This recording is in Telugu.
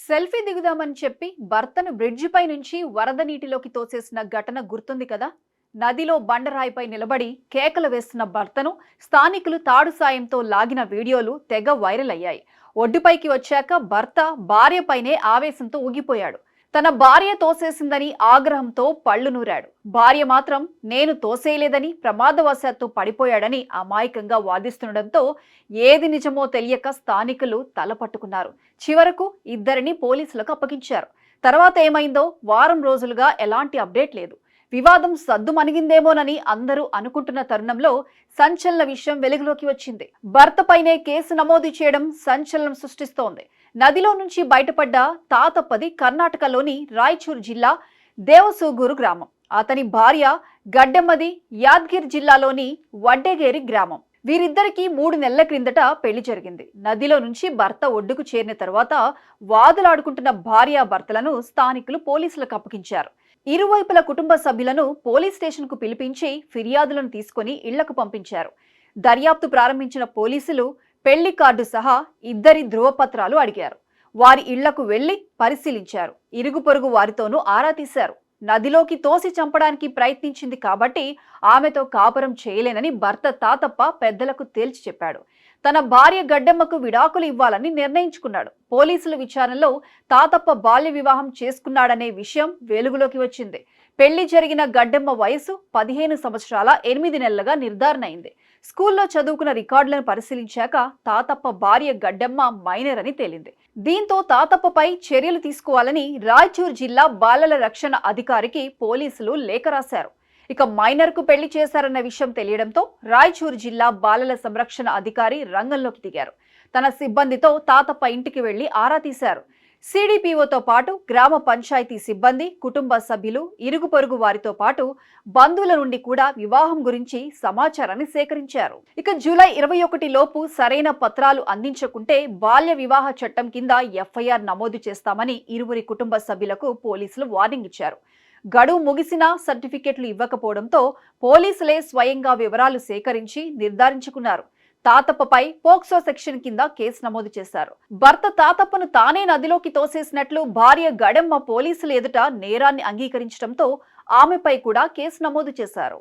సెల్ఫీ దిగుదామని చెప్పి భర్తను బ్రిడ్జి పై నుంచి వరద నీటిలోకి తోసేసిన ఘటన గుర్తుంది కదా. నదిలో బండరాయిపై నిలబడి కేకలు వేస్తున్న భర్తను స్థానికులు తాడు సాయంతో లాగిన వీడియోలు తెగ వైరల్ అయ్యాయి. ఒడ్డుపైకి వచ్చాక భర్త భార్యపైనే ఆవేశంతో ఊగిపోయాడు. తన భార్య తోసేసిందని ఆగ్రహంతో పళ్ళు నూరాడు. భార్య మాత్రం నేను తోసేయలేదని ప్రమాదవశాత్తు పడిపోయాడని అమాయకంగా వాదిస్తుండటంతో ఏది నిజమో తెలియక స్థానికులు తలపట్టుకున్నారు. చివరకు ఇద్దరిని పోలీసులకు అప్పగించారు. తర్వాత ఏమైందో వారం రోజులుగా ఎలాంటి అప్డేట్ లేదు. వివాదం సద్దుమణిగిందేమోనని అందరూ అనుకుంటున్న తరుణంలో సంచలన విషయం వెలుగులోకి వచ్చింది. భర్తపైనే కేసు నమోదు చేయడం సంచలనం సృష్టిస్తోంది. నదిలో నుంచి బయటపడ్డ తాతప్పది కర్ణాటకలోని రాయచూరు జిల్లా దేవసూగూరు గ్రామం. అతని భార్య గడ్డెమ్మది యాద్గిర్ జిల్లాలోని వడ్డేగేరి గ్రామం. వీరిద్దరికీ 3 నెలల క్రిందట పెళ్లి జరిగింది. నదిలో నుంచి భర్త ఒడ్డుకు చేరిన తర్వాత వాదులాడుకుంటున్న భార్యాభర్తలను స్థానికులు పోలీసులకు అప్పగించారు. ఇరువైపుల కుటుంబ సభ్యులను పోలీస్ స్టేషన్కు పిలిపించి ఫిర్యాదులను తీసుకుని ఇళ్లకు పంపించారు. దర్యాప్తు ప్రారంభించిన పోలీసులు పెళ్లి కార్డు సహా ఇద్దరి ధృవపత్రాలు అడిగారు. వారి ఇళ్లకు వెళ్లి పరిశీలించారు. ఇరుగు పొరుగు వారితోనూ ఆరా తీశారు. నదిలోకి తోసి చంపడానికి ప్రయత్నించింది కాబట్టి ఆమెతో కాపురం చేయలేనని భర్త తాతప్ప పెద్దలకు తేల్చి చెప్పాడు. తన భార్య గడ్డెమ్మకు విడాకులు ఇవ్వాలని నిర్ణయించుకున్నాడు. పోలీసుల విచారణలో తాతప్ప బాల్య వివాహం చేసుకున్నాడనే విషయం వెలుగులోకి వచ్చింది. పెళ్లి జరిగిన గడ్డెమ్మ వయసు 15 సంవత్సరాల 8 నెలలుగా నిర్ధారణ అయింది. స్కూల్లో చదువుకున్న రికార్డులను పరిశీలించాక తాతప్ప భార్య గడ్డెమ్మ మైనర్ అని తేలింది. దీంతో తాతప్పపై చర్యలు తీసుకోవాలని రాయచూరు జిల్లా బాలల రక్షణ అధికారికి పోలీసులు లేఖ రాశారు. ఇక మైనర్ కు పెళ్లి చేశారన్న విషయం తెలియడంతో రాయచూరు జిల్లా బాలల సంరక్షణ అధికారి రంగంలోకి దిగారు. తన సిబ్బందితో తాతప్ప ఇంటికి వెళ్లి ఆరా తీశారు. సిడిపిఓతో పాటు గ్రామ పంచాయతీ సిబ్బంది, కుటుంబ సభ్యులు, ఇరుగు పొరుగు వారితో పాటు బంధువుల నుండి కూడా వివాహం గురించి సమాచారాన్ని సేకరించారు. ఇక జూలై 21 లోపు సరైన పత్రాలు అందించకుంటే బాల్య వివాహ చట్టం కింద ఎఫ్ఐఆర్ నమోదు చేస్తామని ఇరువురి కుటుంబ సభ్యులకు పోలీసులు వార్నింగ్ ఇచ్చారు. గడువు ముగిసినా సర్టిఫికెట్లు ఇవ్వకపోవడంతో పోలీసులే స్వయంగా వివరాలు సేకరించి నిర్ధారించుకున్నారు. తాతప్పపై పోక్సో సెక్షన్ కింద కేసు నమోదు చేశారు. భర్త తాతప్పను తానే నదిలోకి తోసేసినట్లు భార్య గడెమ్మ పోలీసుల ఎదుట నేరాన్ని అంగీకరించడంతో ఆమెపై కూడా కేసు నమోదు చేశారు.